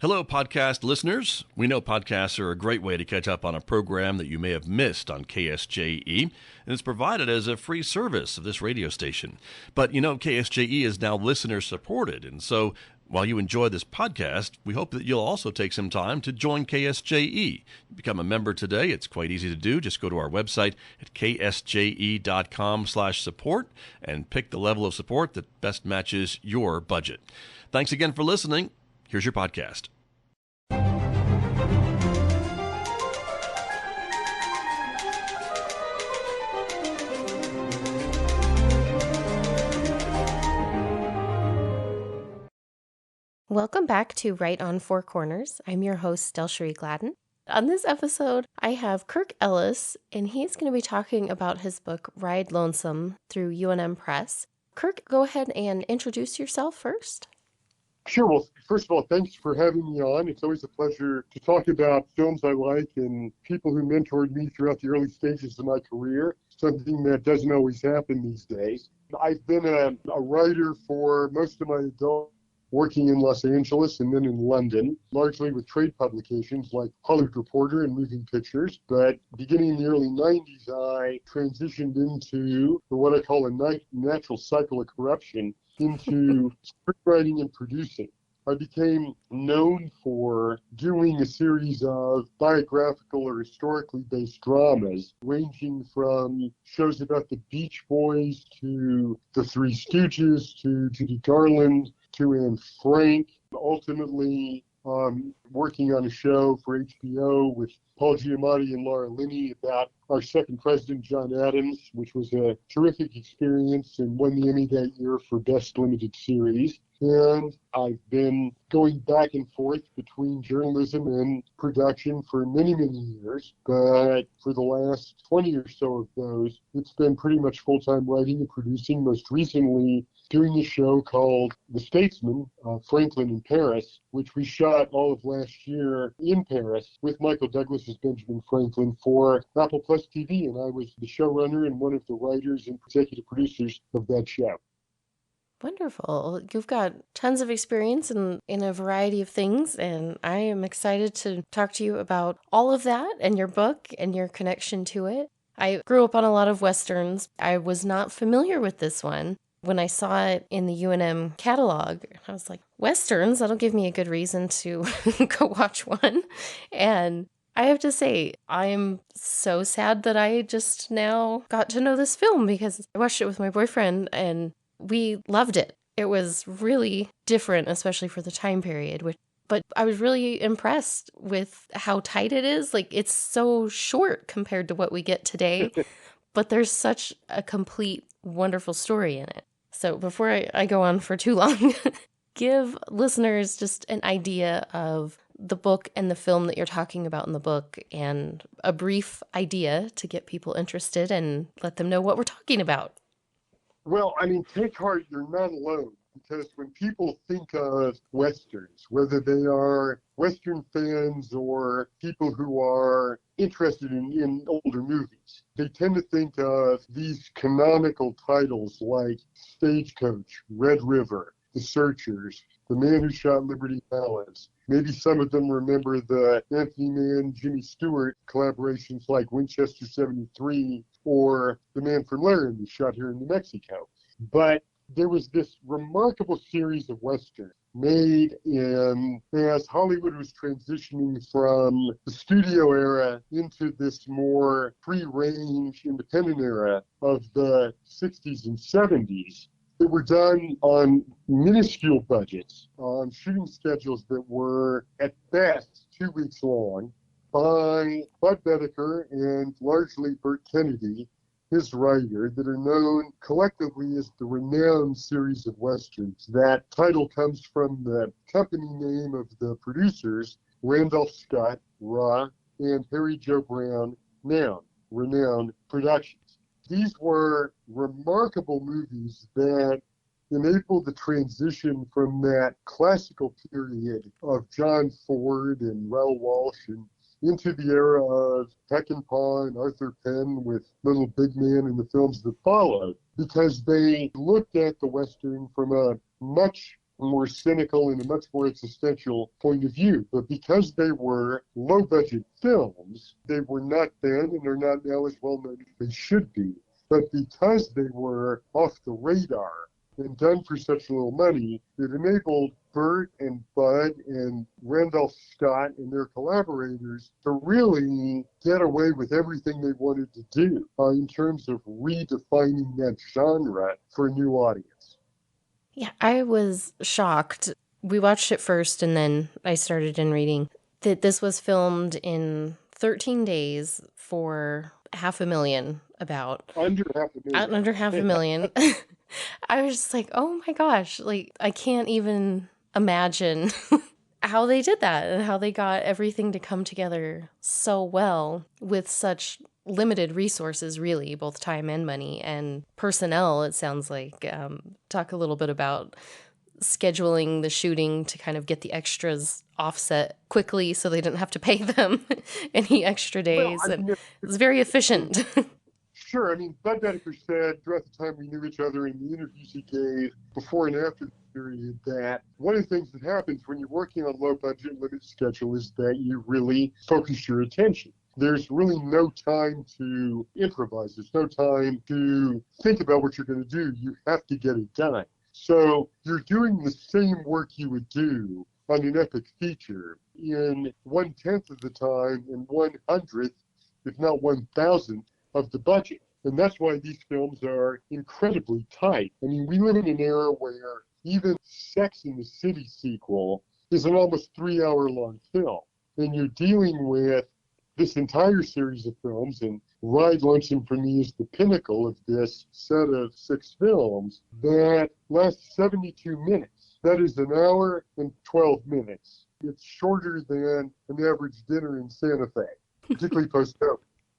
Hello, podcast listeners. We know podcasts are a great way to catch up on a program that you may have missed on KSJE, and it's provided as a free service of this radio station. But KSJE is now listener-supported, and so while you enjoy this podcast, we hope that you'll also take some time to join KSJE. Become a member today. It's quite easy to do. Just go to our website at ksje.com/support and pick the level of support that best matches your budget. Thanks again for listening. Here's your podcast. Welcome back to Right on Four Corners. I'm your host, DelSheree Gladden. On this episode, I have Kirk Ellis, and he's going to be talking about his book, Ride Lonesome, through UNM Press. Kirk, go ahead and introduce yourself first. Sure. Well, first of all, thanks for having me on. It's always a pleasure to talk about films I like and people who mentored me throughout the early stages of my career, something that doesn't always happen these days. I've been a writer for most of my adult working in Los Angeles and then in London, largely with trade publications like Hollywood Reporter and Moving Pictures. But beginning in the early 90s, I transitioned into what I call a natural cycle of corruption, into scriptwriting and producing. I became known for doing a series of biographical or historically based dramas, ranging from shows about the Beach Boys to the Three Stooges to Judy Garland to Anne Frank, ultimately working on a show for HBO with Paul Giamatti and Laura Linney about our second president, John Adams, which was a terrific experience and won the Emmy that year for Best Limited Series. And I've been going back and forth between journalism and production for many, many years. But for the last 20 or so of those, it's been pretty much full-time writing and producing, most recently doing a show called The Statesman, Franklin in Paris, which we shot all of last year in Paris with Michael Douglas as Benjamin Franklin for Apple Plus TV. And I was the showrunner and one of the writers and executive producers of that show. Wonderful. You've got tons of experience in a variety of things, and I am excited to talk to you about all of that and your book and your connection to it. I grew up on a lot of Westerns. I was not familiar with this one. When I saw it in the UNM catalog, I was like, Westerns? That'll give me a good reason to go watch one. And I have to say, I'm so sad that I just now got to know this film because I watched it with my boyfriend and we loved it. It was really different, especially for the time period. But I was really impressed with how tight it is. Like, it's so short compared to what we get today, but there's such a complete, wonderful story in it. So before I go on for too long, give listeners just an idea of the book and the film that you're talking about in the book and a brief idea to get people interested and let them know what we're talking about. Well, take heart, you're not alone, because when people think of Westerns, whether they are Western fans or people who are interested in older movies, they tend to think of these canonical titles like Stagecoach, Red River, The Searchers, The Man Who Shot Liberty Valance. Maybe some of them remember the Anthony Mann, Jimmy Stewart collaborations like Winchester 73 or The Man from Laramie, shot here in New Mexico. But there was this remarkable series of Westerns made as Hollywood was transitioning from the studio era into this more free-range independent era of the 60s and 70s. That were done on minuscule budgets, on shooting schedules that were at best 2 weeks long, by Bud Bedecker and largely Burt Kennedy, his writer, that are known collectively as the renowned series of Westerns. That title comes from the company name of the producers, Randolph Scott, Ra, and Harry Joe Brown, Noun, Renowned Productions. These were remarkable movies that enabled the transition from that classical period of John Ford and Raoul Walsh and into the era of Peckinpah and Arthur Penn with Little Big Man and the films that followed, because they looked at the Western from a much more cynical and a much more existential point of view. But because they were low-budget films, they were not then and are not now as well known as they should be. But because they were off the radar and done for such little money, it enabled Burt and Bud and Randolph Scott and their collaborators to really get away with everything they wanted to do in terms of redefining that genre for a new audience. Yeah, I was shocked. We watched it first and then I started in reading that this was filmed in 13 days for $500,000 about. Under $500,000. Under $500,000. I was just like, oh my gosh, like I can't even imagine how they did that and how they got everything to come together so well with such limited resources, really, both time and money and personnel, it sounds like. Talk a little bit about scheduling the shooting to kind of get the extras offset quickly so they didn't have to pay them any extra days. Well, and it was very efficient. Sure. I mean, Bud Dedeker said throughout the time we knew each other in the interviews he gave before and after the period that one of the things that happens when you're working on low budget, limited schedule is that you really focus your attention. There's really no time to improvise. There's no time to think about what you're going to do. You have to get it done. So you're doing the same work you would do on an epic feature in 1/10 of the time and 1/100th, if not 1,000th, of the budget. And that's why these films are incredibly tight. I mean, we live in an era where even Sex and the City sequel is an almost 3-hour-long film. And you're dealing with this entire series of films, and Ride Lonesome for me is the pinnacle of this set of 6 films that last 72 minutes. That is an hour and 12 minutes. It's shorter than an average dinner in Santa Fe, particularly post-COVID.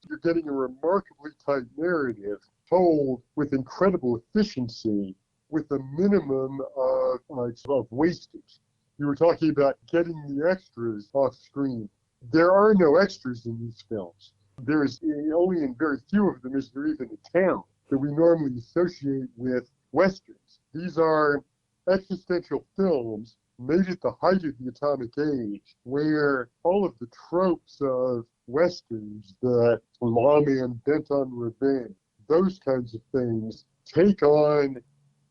You're getting a remarkably tight narrative told with incredible efficiency with a minimum of wastage. You were talking about getting the extras off screen. There are no extras in these films. There is only in very few of them is there even a town that we normally associate with Westerns. These are existential films made at the height of the atomic age, where all of the tropes of Westerns, the lawman bent on revenge, those kinds of things, take on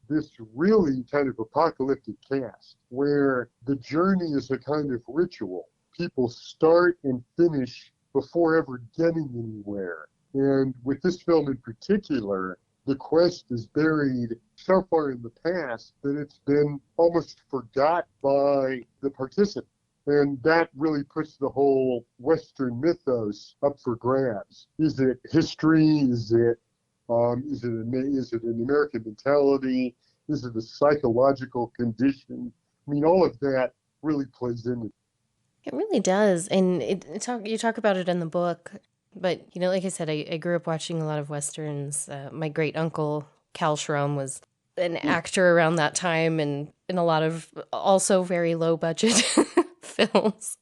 this really kind of apocalyptic cast, where the journey is a kind of ritual. People start and finish before ever getting anywhere. And with this film in particular, the quest is buried so far in the past that it's been almost forgot by the participants. And that really puts the whole Western mythos up for grabs. Is it history? Is it an American mentality? Is it a psychological condition? I mean, all of that really plays into it. It really does. And you talk about it in the book. But, like I said, I grew up watching a lot of Westerns. My great uncle, Cal Schrum, was an actor around that time and in a lot of also very low budget films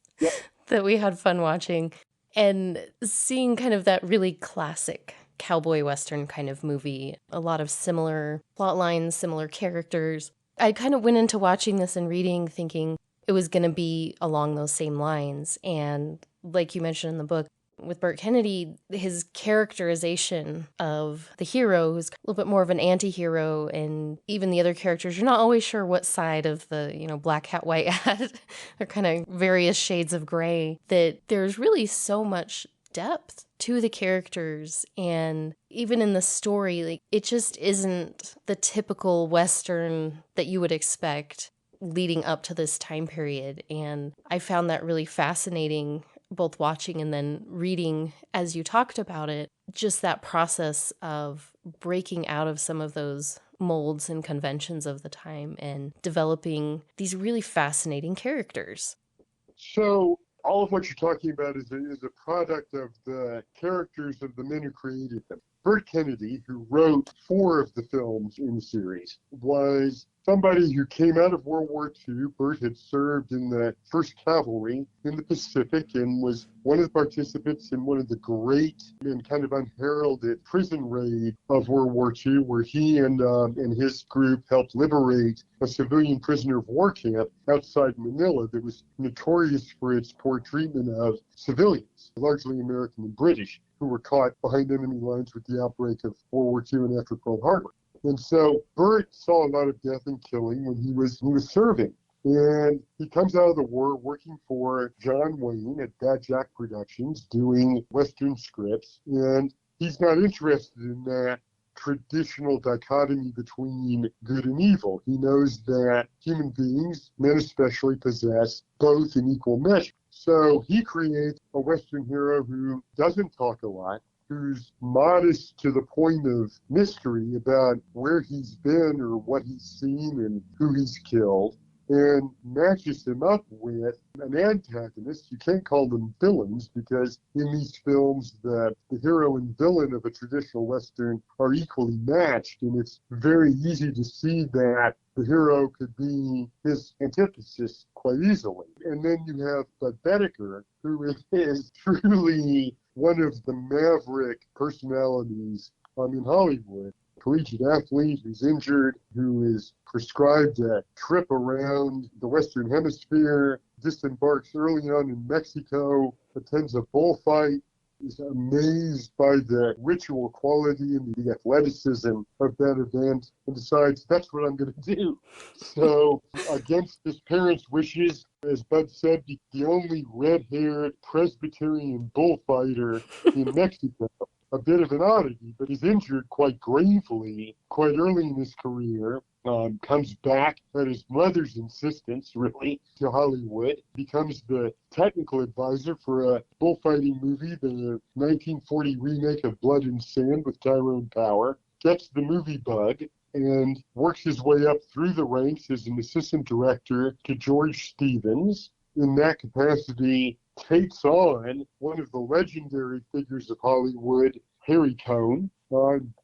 that we had fun watching. And seeing kind of that really classic cowboy Western kind of movie, a lot of similar plot lines, similar characters. I kind of went into watching this and reading thinking it was going to be along those same lines. And like you mentioned in the book, with Burt Kennedy, his characterization of the hero, who's a little bit more of an anti-hero, and even the other characters, you're not always sure what side of the, black hat, white hat. They're kind of various shades of gray, that there's really so much depth to the characters. And even in the story, like, it just isn't the typical Western that you would expect leading up to this time period. And I found that really fascinating, both watching and then reading as you talked about it, just that process of breaking out of some of those molds and conventions of the time and developing these really fascinating characters. So all of what you're talking about is a product of the characters of the men who created them. Burt Kennedy, who wrote 4 of the films in the series, was somebody who came out of World War II. Burt had served in the 1st Cavalry in the Pacific and was one of the participants in one of the great and kind of unheralded prison raid of World War II, where he and his group helped liberate a civilian prisoner of war camp outside Manila that was notorious for its poor treatment of civilians, largely American and British, who were caught behind enemy lines with the outbreak of World War II and after Pearl Harbor. And so Burt saw a lot of death and killing when he was serving. And he comes out of the war working for John Wayne at Bad Jack Productions, doing Western scripts. And he's not interested in that traditional dichotomy between good and evil. He knows that human beings, men especially, possess both in equal measure. So he creates a Western hero who doesn't talk a lot, who's modest to the point of mystery about where he's been or what he's seen and who he's killed, and matches him up with an antagonist. You can't call them villains, because in these films the hero and villain of a traditional Western are equally matched, and it's very easy to see that the hero could be his antithesis quite easily. And then you have Bud Bedecker, who is truly one of the maverick personalities in Hollywood. Collegiate athlete who's injured, who is prescribed a trip around the Western Hemisphere, disembarks early on in Mexico, attends a bullfight, is amazed by the ritual quality and the athleticism of that event, and decides that's what I'm going to do. So, against his parents' wishes, as Bud said, the only red-haired Presbyterian bullfighter in Mexico. A bit of an oddity, but is injured quite gravely quite early in his career, comes back at his mother's insistence, really, to Hollywood, becomes the technical advisor for a bullfighting movie, the 1940 remake of Blood and Sand with Tyrone Power, gets the movie bug, and works his way up through the ranks as an assistant director to George Stevens. In that capacity, takes on one of the legendary figures of Hollywood, Harry Cohn,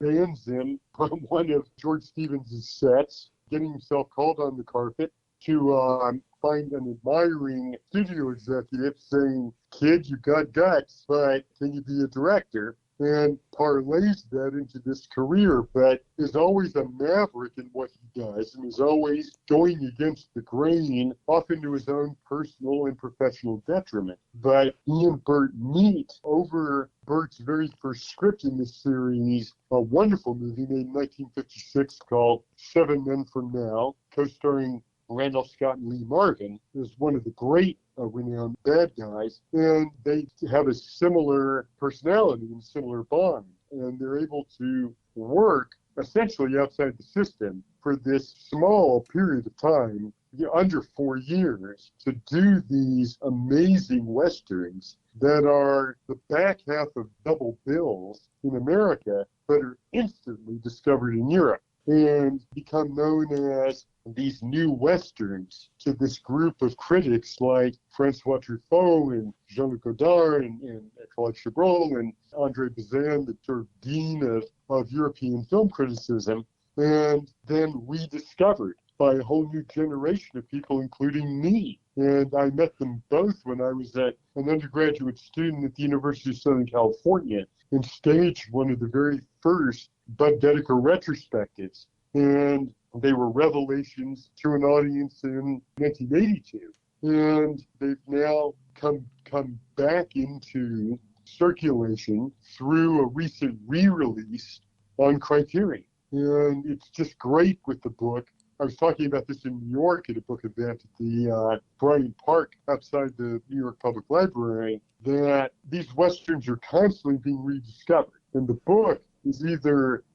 bans him from one of George Stevens' sets, getting himself called on the carpet to find an admiring studio executive saying, "Kid, you got guts, but can you be a director?" And parlays that into this career, but is always a maverick in what he does, and is always going against the grain, often to his own personal and professional detriment. But he and Burt meet over Burt's very first script in this series, a wonderful movie made in 1956 called 7 Men From Now, co-starring Randolph Scott and Lee Marvin, is one of the great renowned bad guys, and they have a similar personality and similar bond, and they're able to work essentially outside the system for this small period of time, under 4 years, to do these amazing Westerns that are the back half of double bills in America, but are instantly discovered in Europe and become known as these new Westerns to this group of critics like Francois Truffaut and Jean-Luc Godard and Claude Chabrol and Andre Bazin, the sort of dean of European film criticism, and then rediscovered by a whole new generation of people, including me. And I met them both when I was an undergraduate student at the University of Southern California and staged one of the very first Bud Dedeker retrospectives. And they were revelations to an audience in 1982. And they've now come back into circulation through a recent re-release on Criterion. And it's just great with the book. I was talking about this in New York at a book event at the Bryant Park outside the New York Public Library, that these Westerns are constantly being rediscovered. And the book is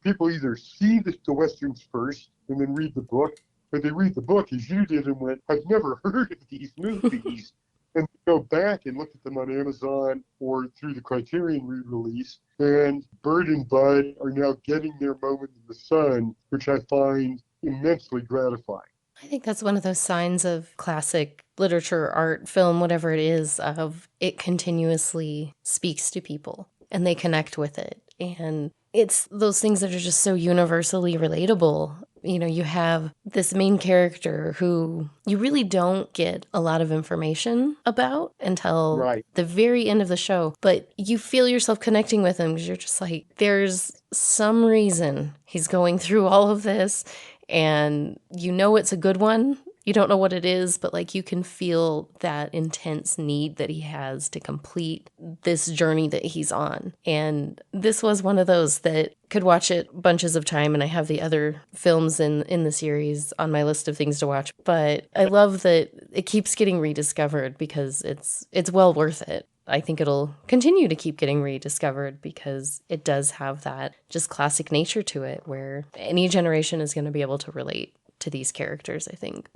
people either see the Westerns first and then read the book, or they read the book as you did and went, "I've never heard of these movies." And go back and look at them on Amazon or through the Criterion re-release. And Burt and Bud are now getting their moment in the sun, which I find immensely gratifying. I think that's one of those signs of classic literature, art, film, whatever it is, of it continuously speaks to people and they connect with it. And it's those things that are just so universally relatable. You know, you have this main character who you really don't get a lot of information about until Right. the very end of the show, but you feel yourself connecting with him because you're just like, there's some reason he's going through all of this, and you know it's a good one. You don't know what it is, but like you can feel that intense need that he has to complete this journey that he's on. And this was one of those that could watch it bunches of time, and I have the other films in the series on my list of things to watch. But I love that it keeps getting rediscovered because it's well worth it. I think it'll continue to keep getting rediscovered because it does have that just classic nature to it where any generation is going to be able to relate to these characters, I think.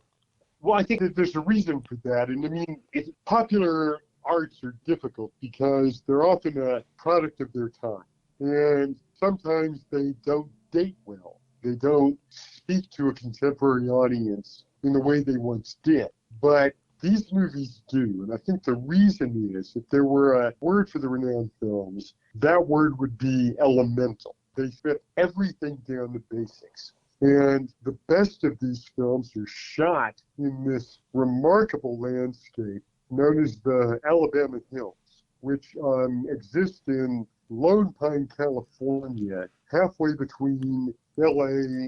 Well, I think that there's a reason for that. And I mean, popular arts are difficult because they're often a product of their time. And sometimes they don't date well. They don't speak to a contemporary audience in the way they once did. But these movies do. And I think the reason is if there were a word for the renowned films, that word would be elemental. They strip everything down to basics. And the best of these films are shot in this remarkable landscape known as the Alabama Hills, which exist in Lone Pine, California, halfway between LA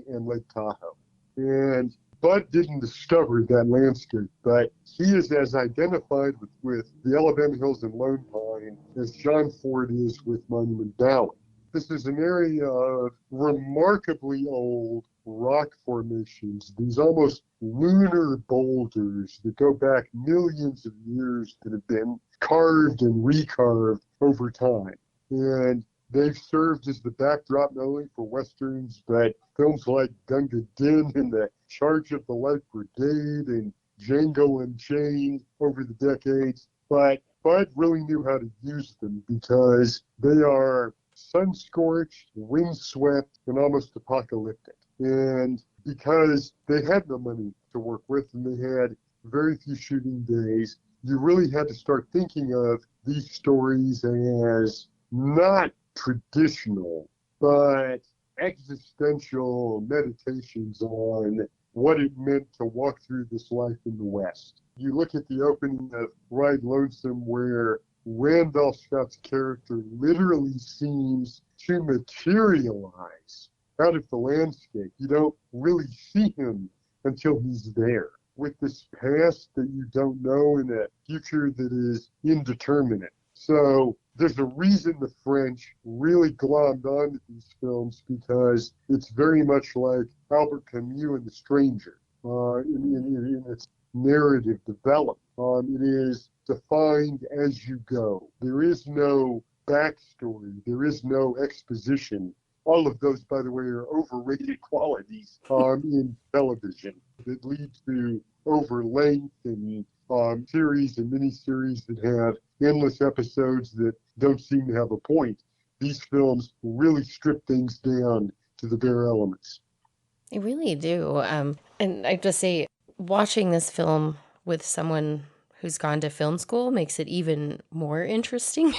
and Lake Tahoe. And Bud didn't discover that landscape, but he is as identified with the Alabama Hills and Lone Pine as John Ford is with Monument Valley. This is an area of remarkably old rock formations, these almost lunar boulders that go back millions of years that have been carved and recarved over time. And they've served as the backdrop not only for Westerns, but films like Gunga Din and The Charge of the Light Brigade and Django Unchained over the decades. But Bud really knew how to use them because they are sun-scorched, wind-swept, and almost apocalyptic. And because they had no money to work with and they had very few shooting days, you really had to start thinking of these stories as not traditional, but existential meditations on what it meant to walk through this life in the West. You look at the opening of Ride Lonesome where Randolph Scott's character literally seems to materialize out of the landscape. You don't really see him until he's there with this past that you don't know and a future that is indeterminate. So there's a reason the French really glommed onto these films because it's very much like Albert Camus and The Stranger in its narrative development. It is defined as you go. There is no backstory. There is no exposition. All of those, by the way, are overrated qualities in television that lead to overlength and series and miniseries that have endless episodes that don't seem to have a point. These films really strip things down to the bare elements. They really do. And I just say, watching this film with someone who's gone to film school makes it even more interesting.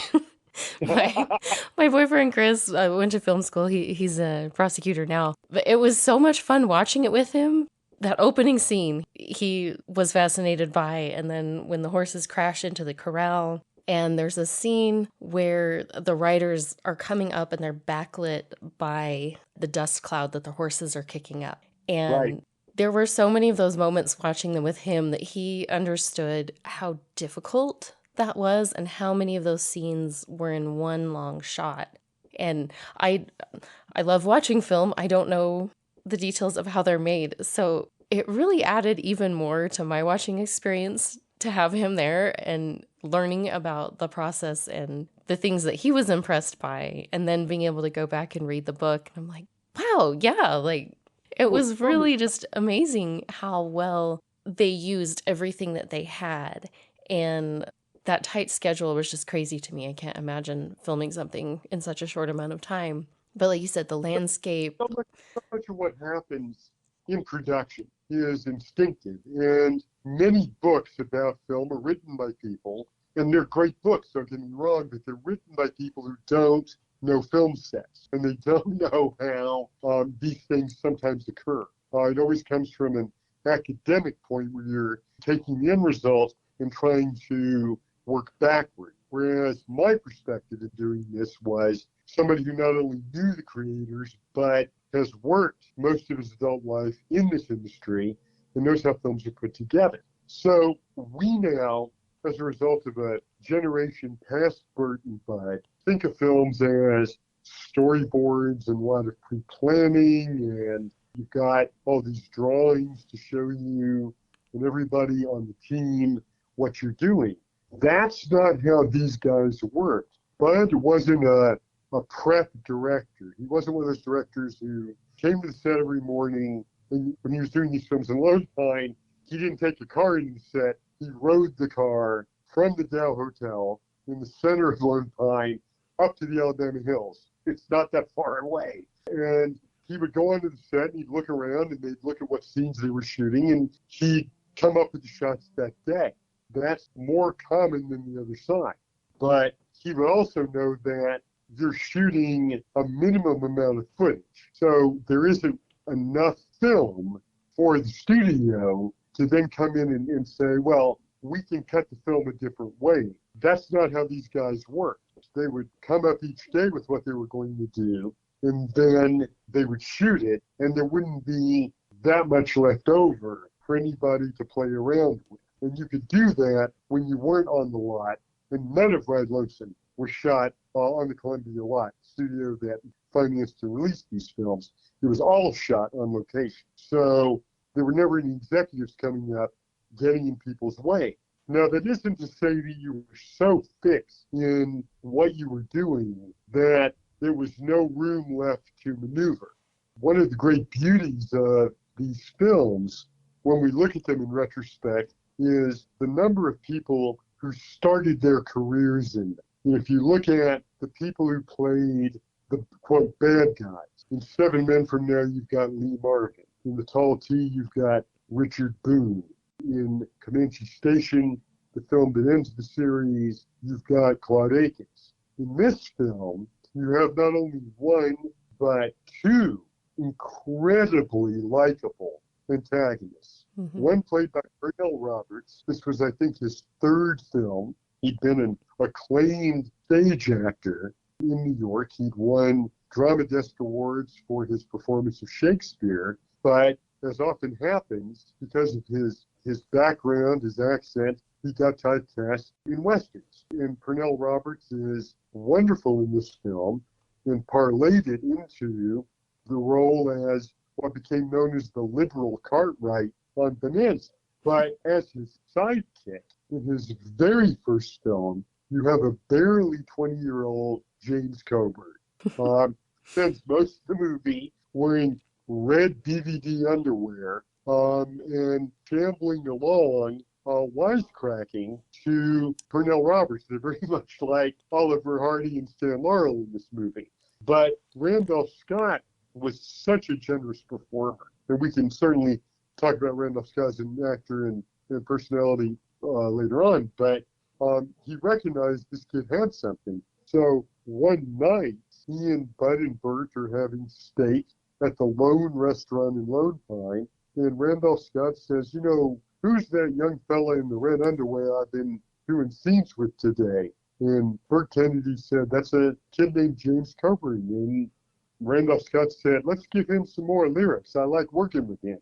My boyfriend Chris went to film school. He's a prosecutor now. But it was so much fun watching it with him. That opening scene, he was fascinated by. And then when the horses crash into the corral, and there's a scene where the riders are coming up and they're backlit by the dust cloud that the horses are kicking up. And Right. There were so many of those moments watching them with him that he understood how difficult that was and how many of those scenes were in one long shot. And I love watching film. I don't know the details of how they're made. So it really added even more to my watching experience to have him there and learning about the process and the things that he was impressed by, and then being able to go back and read the book. And I'm like, wow, yeah, like it was really just amazing how well they used everything that they had. And that tight schedule was just crazy to me. I can't imagine filming something in such a short amount of time. But like you said, the landscape. So much of what happens in production is instinctive. And many books about film are written by people, and they're great books, don't get me wrong, but they're written by people who don't no film sets, and they don't know how these things sometimes occur. It always comes from an academic point where you're taking the end result and trying to work backward. Whereas my perspective of doing this was somebody who not only knew the creators, but has worked most of his adult life in this industry and knows how films are put together. So we now, as a result of a generation past Burt and Bud, think of films as storyboards and a lot of pre-planning, and you've got all these drawings to show you and everybody on the team what you're doing. That's not how these guys worked. Bud wasn't a prep director. He wasn't one of those directors who came to the set every morning, and when he was doing these films in Lone Pine, he didn't take a car into the set. He rode the car from the Dow Hotel in the center of Lone Pine up to the Alabama Hills. It's not that far away. And he would go onto the set and he'd look around and they'd look at what scenes they were shooting, and he'd come up with the shots that day. That's more common than the other side. But he would also know that you're shooting a minimum amount of footage. So there isn't enough film for the studio to then come in and say, well, we can cut the film a different way. That's not how these guys work. They would come up each day with what they were going to do, and then they would shoot it, and there wouldn't be that much left over for anybody to play around with. And you could do that when you weren't on the lot, and none of Ride Lonesome was shot on the Columbia lot, studio that financed and released these films. It was all shot on location. So there were never any executives coming up getting in people's way. Now, that isn't to say that you were so fixed in what you were doing that there was no room left to maneuver. One of the great beauties of these films, when we look at them in retrospect, is the number of people who started their careers in them. And if you look at the people who played the, quote, bad guys, in 7 Men from Now, you've got Lee Marvin. In The Tall T, you've got Richard Boone. In Comanche Station, the film that ends the series, you've got Claude Akins. In this film, you have not only one, but two incredibly likable antagonists. Mm-hmm. One played by Kirk Roberts. This was, I think, his 3rd film. He'd been an acclaimed stage actor in New York. He'd won Drama Desk Awards for his performance of Shakespeare, but as often happens, because of his background, his accent, he got typecast in Westerns. And Pernell Roberts is wonderful in this film and parlayed it into the role as what became known as the liberal Cartwright on Bonanza. But as his sidekick, in his very first film, you have a barely 20-year-old James Coburn. Spends most of the movie wearing red DVD underwear and shambling along, wisecracking to Pernell Roberts. They're very much like Oliver Hardy and Stan Laurel in this movie. But Randolph Scott was such a generous performer. And we can certainly talk about Randolph Scott as an actor and personality later on, but he recognized this kid had something. So one night, he and Bud and Burt are having steak at the Lone Restaurant in Lone Pine, and Randolph Scott says, you know, who's that young fella in the red underwear I've been doing scenes with today? And Burt Kennedy said, that's a kid named James Coburn. And Randolph Scott said, let's give him some more lyrics. I like working with him.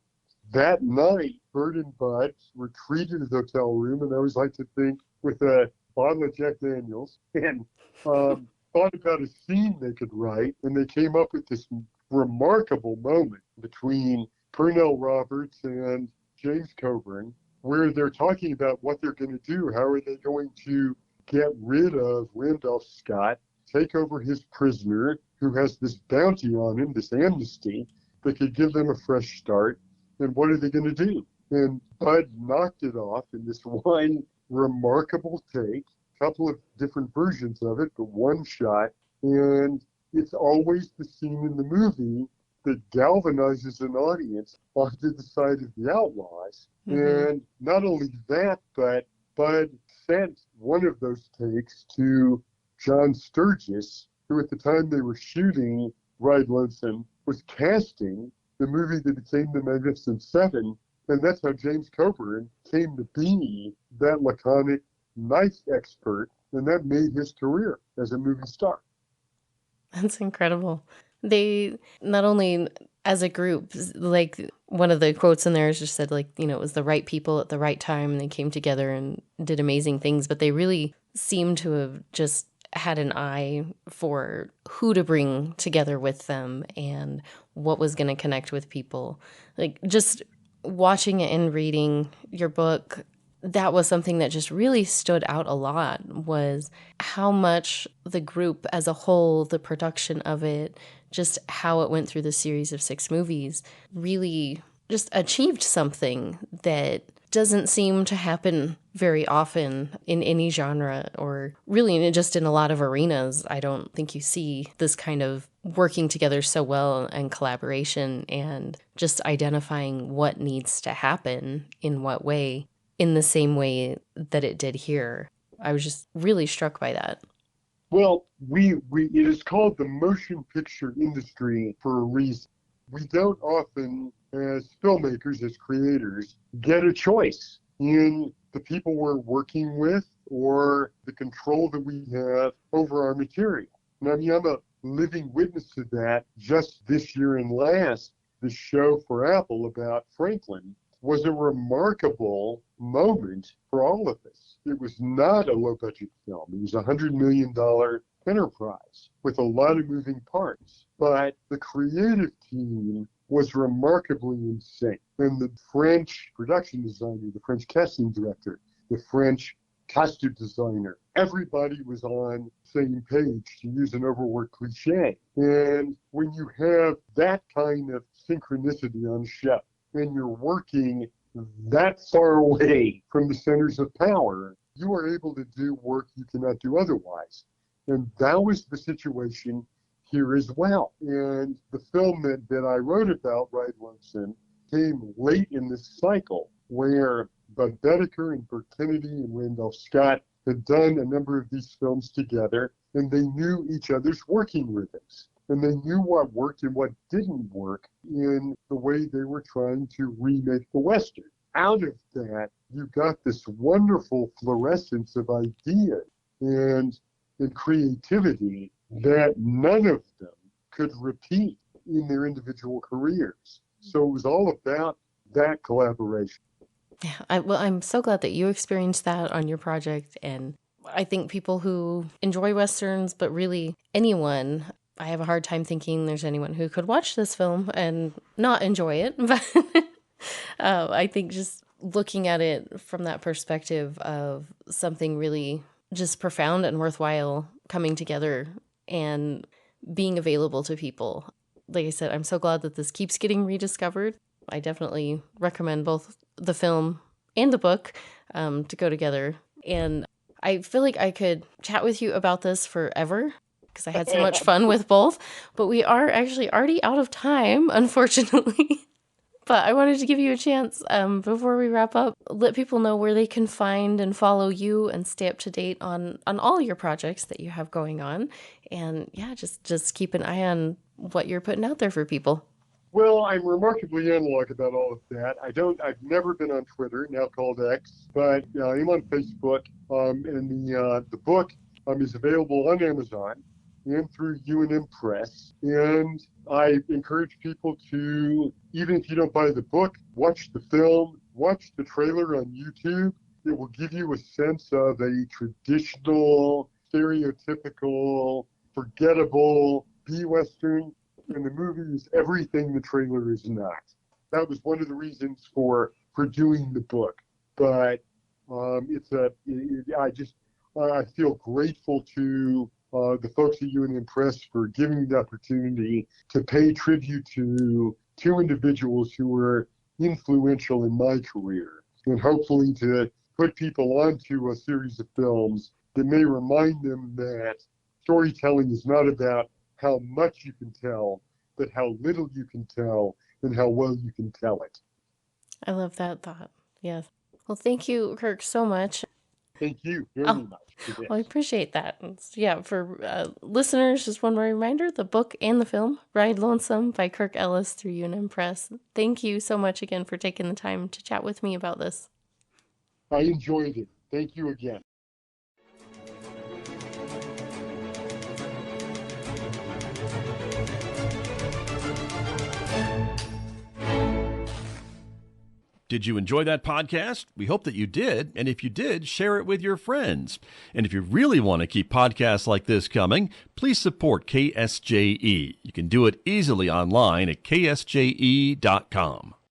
That night, Burt and Bud retreated to the hotel room, and I always like to think with a bottle of Jack Daniels, and thought about a scene they could write, and they came up with this remarkable moment between Pernell Roberts and James Coburn, where they're talking about what they're going to do. How are they going to get rid of Randolph Scott, take over his prisoner, who has this bounty on him, this amnesty, that could give them a fresh start, and what are they going to do? And Bud knocked it off in this one remarkable take, a couple of different versions of it, but one shot, and it's always the scene in the movie that galvanizes an audience onto the side of the outlaws. Mm-hmm. And not only that, but Bud sent one of those takes to John Sturgis who at the time they were shooting Ride Lonesome was casting the movie that became The Magnificent Seven, and that's how James Coburn came to be that laconic knife expert, and that made his career as a movie star. That's incredible. They not only as a group, like one of the quotes in there is just said, like, you know, it was the right people at the right time and they came together and did amazing things, but they really seem to have just had an eye for who to bring together with them and what was going to connect with people. Like, just watching it and reading your book, that was something that just really stood out a lot, was how much the group as a whole, the production of it, just how it went through the series of 6 movies, really just achieved something that doesn't seem to happen very often in any genre, or really just in a lot of arenas. I don't think you see this kind of working together so well and collaboration and just identifying what needs to happen in what way, in the same way that it did here. I was just really struck by that. Well, it is called the motion picture industry for a reason. We don't often, as filmmakers, as creators, get a choice in the people we're working with or the control that we have over our material. And I mean, I'm a living witness to that. Just this year and last, the show for Apple about Franklin was a remarkable moment for all of us. It was not a low-budget film. It was a $100 million enterprise with a lot of moving parts. But the creative team was remarkably in sync. And the French production designer, the French casting director, the French costume designer, everybody was on the same page, to use an overworked cliche. And when you have that kind of synchronicity on a show, and you're working that far away from the centers of power, you are able to do work you cannot do otherwise. And that was the situation here as well. And the film that I wrote about, Ride Lonesome, came late in this cycle where Bud Bedecker and Burt Kennedy and Randolph Scott had done a number of these films together, and they knew each other's working rhythms. And they knew what worked and what didn't work in the way they were trying to remake the Western. Out of that, you got this wonderful fluorescence of ideas and creativity that none of them could repeat in their individual careers. So it was all about that collaboration. Yeah, I'm so glad that you experienced that on your project. And I think people who enjoy Westerns, but really anyone, I have a hard time thinking there's anyone who could watch this film and not enjoy it. But I think just looking at it from that perspective of something really just profound and worthwhile coming together and being available to people. Like I said, I'm so glad that this keeps getting rediscovered. I definitely recommend both the film and the book to go together. And I feel like I could chat with you about this forever because I had so much fun with both. But we are actually already out of time, unfortunately. But I wanted to give you a chance before we wrap up, let people know where they can find and follow you and stay up to date on all your projects that you have going on. And yeah, just keep an eye on what you're putting out there for people. Well, I'm remarkably analog about all of that. I've never been on Twitter, now called X, but I'm on Facebook. And the book is available on Amazon and through UNM Press. And I encourage people to, even if you don't buy the book, watch the film, watch the trailer on YouTube. It will give you a sense of a traditional, stereotypical, forgettable B-Western. And the movie is everything the trailer is not. That was one of the reasons for doing the book. But I feel grateful to the folks at UNM Press for giving me the opportunity to pay tribute to two individuals who were influential in my career, and hopefully to put people onto a series of films that may remind them that storytelling is not about how much you can tell, but how little you can tell and how well you can tell it. I love that thought. Yes. Well, thank you, Kirk, so much. Thank you very Oh, much for this. well, I appreciate that. Yeah, for listeners, just one more reminder, the book and the film, Ride Lonesome by Kirk Ellis through UNM Press. Thank you so much again for taking the time to chat with me about this. I enjoyed it. Thank you again. Did you enjoy that podcast? We hope that you did. And if you did, share it with your friends. And if you really want to keep podcasts like this coming, please support KSJE. You can do it easily online at ksje.com.